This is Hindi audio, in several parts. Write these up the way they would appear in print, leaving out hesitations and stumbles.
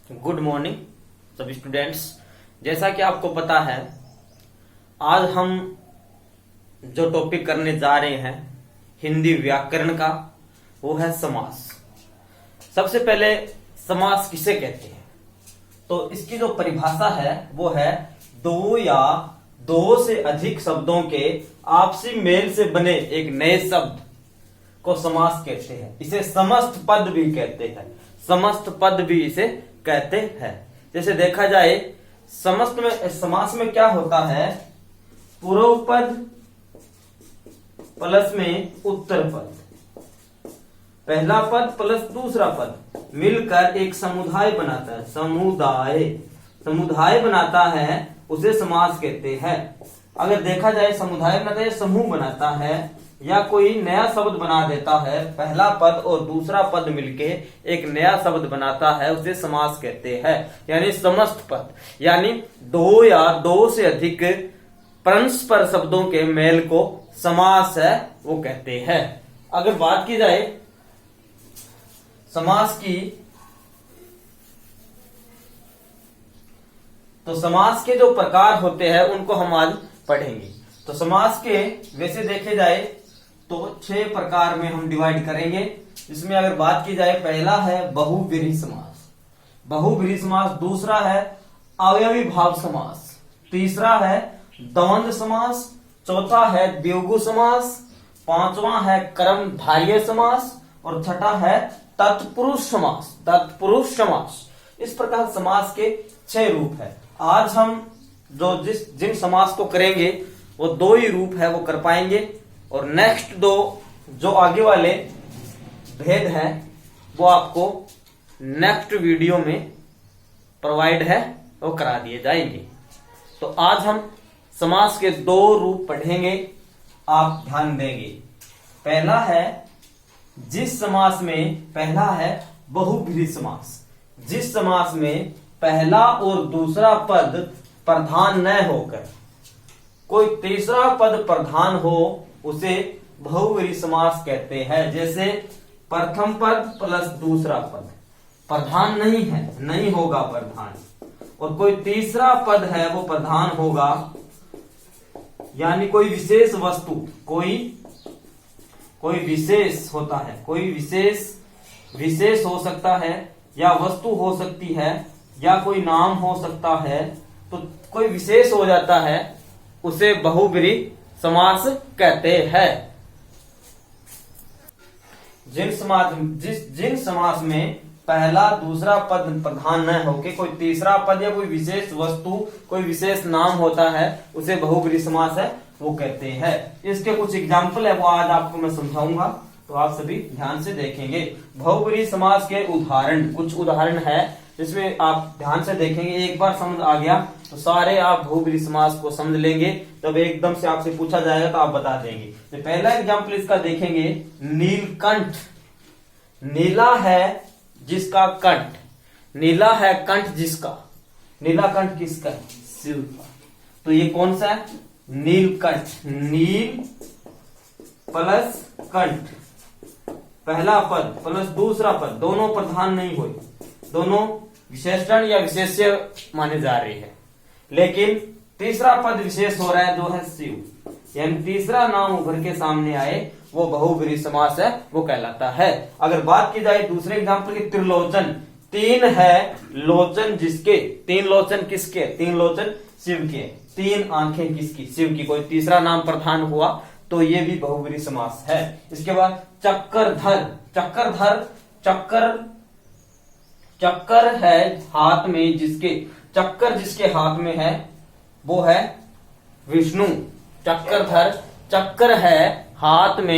गुड मॉर्निंग सभी स्टूडेंट्स। जैसा कि आपको पता है, आज हम जो टॉपिक करने जा रहे हैं हिंदी व्याकरण का, वो है समास। सबसे पहले समास किसे कहते हैं, तो इसकी जो परिभाषा है वो है दो या दो से अधिक शब्दों के आपसी मेल से बने एक नए शब्द को समास कहते हैं। इसे समस्त पद भी कहते हैं, समस्त पद भी इसे कहते हैं। जैसे देखा जाए समास में क्या होता है, पूर्व पद प्लस में उत्तर पद, पहला पद प्लस दूसरा पद मिलकर एक समुदाय बनाता है। समुदाय बनाता है, उसे समास कहते हैं। अगर देखा जाए समुदाय बनाता है, समूह बनाता है या कोई नया शब्द बना देता है, पहला पद और दूसरा पद मिलके एक नया शब्द बनाता है, उसे समास कहते हैं। यानी समस्त पद यानी दो या दो से अधिक परस्पर शब्दों के मेल को समास है वो कहते हैं। अगर बात की जाए समास की, तो समास के जो प्रकार होते हैं उनको हम आज पढ़ेंगे। तो समास के वैसे देखे जाए तो 6 प्रकार में हम डिवाइड करेंगे। इसमें अगर बात की जाए, पहला है बहुव्रीहि समास, बहुव्रीहि समास। दूसरा है अवयवी भाव समास। तीसरा है द्वंद्व समास। चौथा है द्विगु समास। पांचवा है कर्मधारय समास और छठा है तत्पुरुष समास। तत्पुरुष समास। इस प्रकार समास के 6 रूप है। आज हम जो जिन समास को करेंगे वो 2 ही रूप है वो कर पाएंगे, और नेक्स्ट 2 जो आगे वाले भेद हैं वो आपको नेक्स्ट वीडियो में प्रोवाइड है, वो करा दिए जाएंगे। तो आज हम समास के 2 रूप पढ़ेंगे, आप ध्यान देंगे। पहला है जिस समास में, पहला है बहुव्रीहि समास। जिस समास में पहला और दूसरा पद प्रधान न होकर कोई तीसरा पद प्रधान हो, उसे बहुव्रीहि समास कहते हैं। जैसे प्रथम पद प्लस दूसरा पद प्रधान नहीं है, नहीं होगा प्रधान, और कोई तीसरा पद है वो प्रधान होगा, यानी कोई विशेष वस्तु, कोई विशेष होता है, कोई विशेष हो सकता है, या वस्तु हो सकती है, या कोई नाम हो सकता है, तो कोई विशेष हो जाता है, उसे बहुव्रीहि समास कहते हैं। जिन समास में पहला दूसरा पद प्रधान न होके कोई तीसरा पद या कोई विशेष वस्तु, कोई विशेष नाम होता है, उसे बहुव्रीहि समास है वो कहते हैं। इसके कुछ एग्जाम्पल है वो आज आपको मैं समझाऊंगा, तो आप सभी ध्यान से देखेंगे। बहुव्रीहि समास के उदाहरण, कुछ उदाहरण है जिसमें आप ध्यान से देखेंगे। एक बार समझ आ गया तो सारे आप बहुव्रीहि समास को समझ लेंगे, तब एकदम से आपसे पूछा जाएगा तो आप बता देंगे। तो पहला एग्जाम्पल इसका देखेंगे, नीलकंठ। नीला है जिसका कंठ, नीला है कंठ जिसका, नीला कंठ किसका है, शिव का। तो ये कौन सा है, नीलकंठ। नील प्लस कंठ, पहला पद प्लस दूसरा पद, दोनों प्रधान नहीं हुए, दोनों विशेषण या विशेष्य माने जा रहे हैं, लेकिन तीसरा पद विशेष हो रहा है जो है शिव, यानी तीसरा नाम उभर के सामने आए वो बहुव्रीहि समास है वो कहलाता है। अगर बात की जाए दूसरे एग्जाम्पल की, त्रिलोचन। 3 है लोचन जिसके, 3 लोचन किसके, 3 लोचन शिव के, 3 आंखें किसकी, शिव की। कोई तीसरा नाम प्रधान हुआ तो ये भी बहुव्रीहि समास है। इसके बाद चक्रधर। चक्कर है हाथ में जिसके, चक्कर जिसके हाथ में है वो है विष्णु। चक्रधर, चक्कर है हाथ में।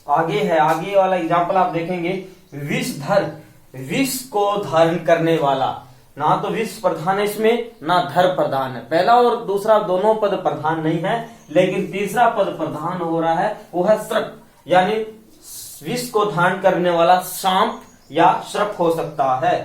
आगे है, आगे वाला एग्जाम्पल आप देखेंगे, विषधर। विष को धारण करने वाला, ना तो विष प्रधान है इसमें ना धर प्रधान है, पहला और दूसरा दोनों पद प्रधान नहीं है, लेकिन तीसरा पद प्रधान हो रहा है वो है श्रप, यानी विष को धारण करने वाला सांप या श्रप हो सकता है।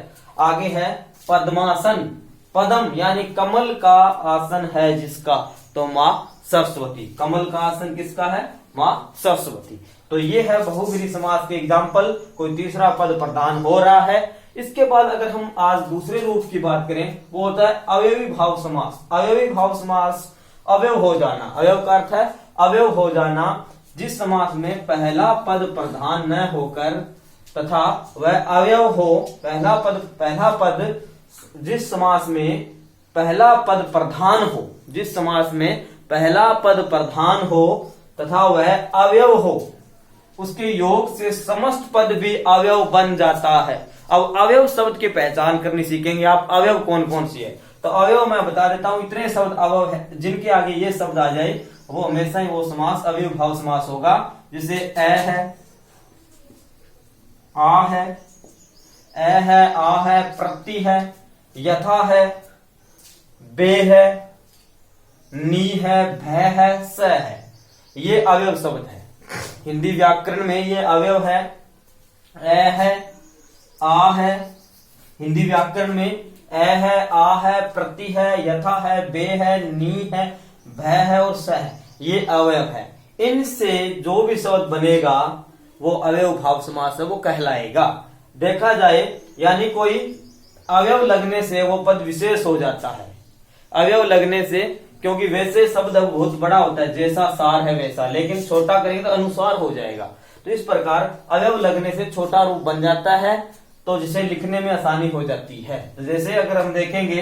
आगे है पद्मासन। पद्म यानी कमल का आसन है जिसका, तो माँ सरस्वती। कमल का आसन किसका है, माँ सरस्वती। तो ये है बहुब्रीहि समास के एग्जाम्पल, कोई तीसरा पद प्रधान हो रहा है। इसके बाद अगर हम आज दूसरे रूप की बात करें, वो होता है अवयवी भाव समास। अवयवी भाव समास, अवयव हो जाना, अवयव का अर्थ है अवयव हो जाना, जिस समास में पहला पद प्रधान न होकर तथा वह अवयव हो। पहला पद जिस समास में पहला पद प्रधान हो, जिस समास में पहला पद प्रधान हो तथा वह अवयव हो, उसके योग से समस्त पद भी अवयव बन जाता है। अब अवयव शब्द की पहचान करनी सीखेंगे आप, अवयव कौन कौन सी है। तो अवयव मैं बता देता हूं, इतने शब्द अवयव है जिनके आगे ये शब्द आ जाए वो हमेशा ही वो समास अवयव भाव समास होगा। जैसे ए है, आ है, आ है, प्रति है, यथा है, बे है, नी है, भय है, स है, ये अवयव शब्द है। हिंदी व्याकरण में ये अवयव है। ए है, आ है, हिंदी व्याकरण में ए है, आ है, प्रति है, यथा है, बे है, नी है, भय है और स है, ये अवयव है। इनसे जो भी शब्द बनेगा वो अवयव भाव समास है, वो कहलाएगा। देखा जाए यानी कोई अवयव लगने से वो पद विशेष हो जाता है। अवयव लगने से, क्योंकि वैसे शब्द बहुत बड़ा होता है, जैसा सार है वैसा, लेकिन छोटा करेंगे तो अनुसार हो जाएगा। तो इस प्रकार अवयव लगने से छोटा रूप बन जाता है, तो जिसे लिखने में आसानी हो जाती है। तो जैसे अगर हम देखेंगे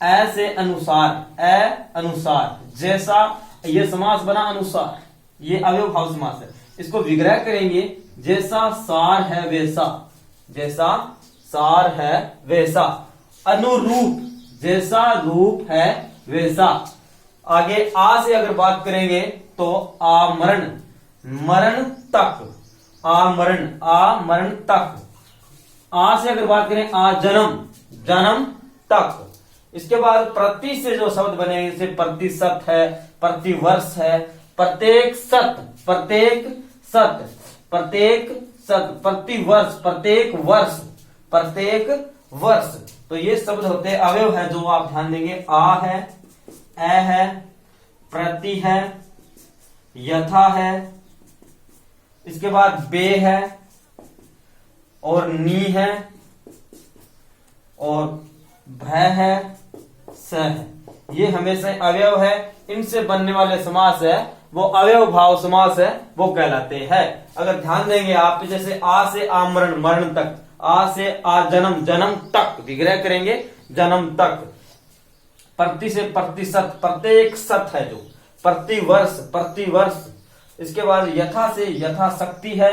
ए से अनुसार, ए अनुसार, जैसा, ये समास बना अनुसार, ये अवयव भाव समास है। इसको विग्रह करेंगे, जैसा सार है वैसा, जैसा सार है वैसा, अनुरूप, जैसा रूप है वैसा। आगे आ से अगर बात करेंगे तो आमरण, मरण तक, आमरण, आमरण तक। आ से अगर बात करें आ जन्म, जन्म तक। इसके बाद प्रति से जो शब्द बनेंगे, जैसे प्रतिशत है, प्रतिवर्ष है, प्रत्येक सत, प्रत्येक सत, प्रत्येक सत, प्रतिवर्ष, प्रत्येक वर्ष, प्रत्येक वर्ष। तो ये शब्द होते हैं अवयव है, जो आप ध्यान देंगे। आ है, ए है, प्रति है, यथा है, इसके बाद बे है और नी है और भय है, स है, ये हमेशा अवयव है। इनसे बनने वाले समास है वो अवयव भाव समास है, वो कहलाते हैं। अगर ध्यान देंगे आप, जैसे आ से आमरण, मरण तक, आ से आ जन्म, जन्म तक, विग्रह करेंगे जन्म तक। प्रति से प्रतिशत, प्रत्येक सत है जो, प्रतिवर्ष, प्रतिवर्ष। इसके बाद यथा से यथाशक्ति है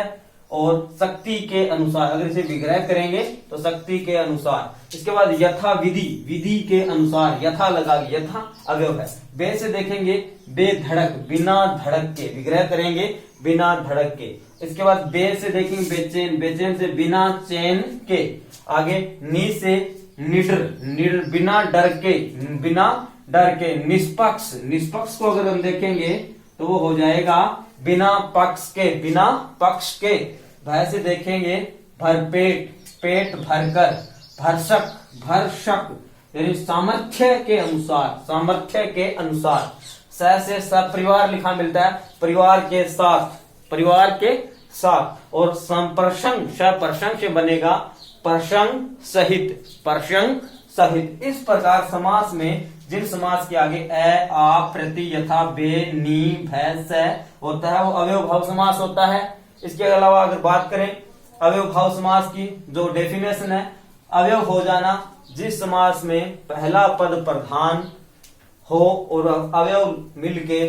और शक्ति के अनुसार, अगर इसे विग्रह करेंगे तो शक्ति के अनुसार। इसके बाद यथा विधि, विधि के अनुसार, यथा लगा, यथा अवयव है। बे से देखेंगे बेधड़क, बिना धड़क के, विग्रह करेंगे बिना धड़क के। इसके बाद बे से देखेंगे बेचैन, बेचैन से बिना चैन के। आगे नी से निडर, निडर बिना डर के, बिना डर के। निष्पक्ष, निष्पक्ष को अगर हम देखेंगे तो वो हो जाएगा बिना पक्ष के, बिना पक्ष के। भय से देखेंगे भरपेट, पेट भरकर। भरसक, भरसक यानी सामर्थ्य के अनुसार, सामर्थ्य के अनुसार। स से सपरिवार लिखा मिलता है, परिवार के साथ, परिवार के साथ। और संप्रसंग, सप्रसंग से बनेगा प्रसंग सहित, प्रसंग सहित। इस प्रकार समास में जिन समास के आगे ए, आ, प्रति, यथा, बे, नी, भय, स होता है वो अवयव भाव समास होता है। इसके अलावा अगर बात करें अवयव भाव समास की, जो डेफिनेशन है, अवयव हो जाना जिस समास में पहला पद प्रधान हो और अवयव मिलके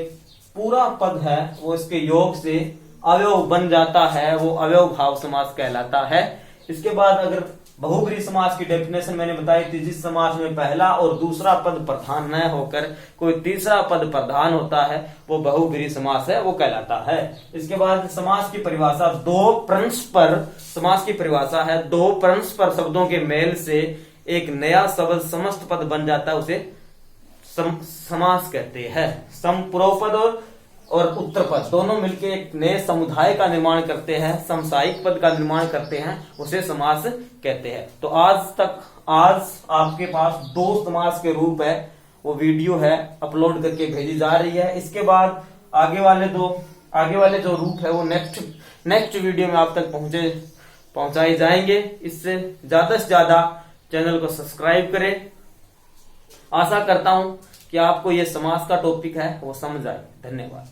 पूरा पद है वो इसके योग से अवयव बन जाता है, वो अवयव भाव समास कहलाता है। इसके बाद अगर बहुब्रीहि समास की डेफिनेशन मैंने बताई थी, जिस समास में पहला और दूसरा पद प्रधान न होकर कोई तीसरा पद प्रधान होता है वो बहुब्रीहि समास है, वो कहलाता है। इसके बाद समास की परिभाषा, दो परस्पर, समास की परिभाषा है दो परस्पर शब्दों के मेल से एक नया शब्द समस्त पद बन जाता है, उसे समास कहते हैं। समपूर्वपद और उत्तर पद दोनों मिलकर एक नए समुदाय का निर्माण करते हैं, समसायिक पद का निर्माण करते हैं, उसे समास कहते हैं। तो आज आपके पास दो समास के रूप है, वो वीडियो है अपलोड करके भेजी जा रही है। इसके बाद आगे वाले दो आगे वाले जो रूप है वो नेक्स्ट वीडियो में आप तक पहुंचाए जाएंगे। इससे ज्यादा चैनल को सब्सक्राइब करें। आशा करता हूं कि आपको ये समास का टॉपिक है वो समझ आए। धन्यवाद।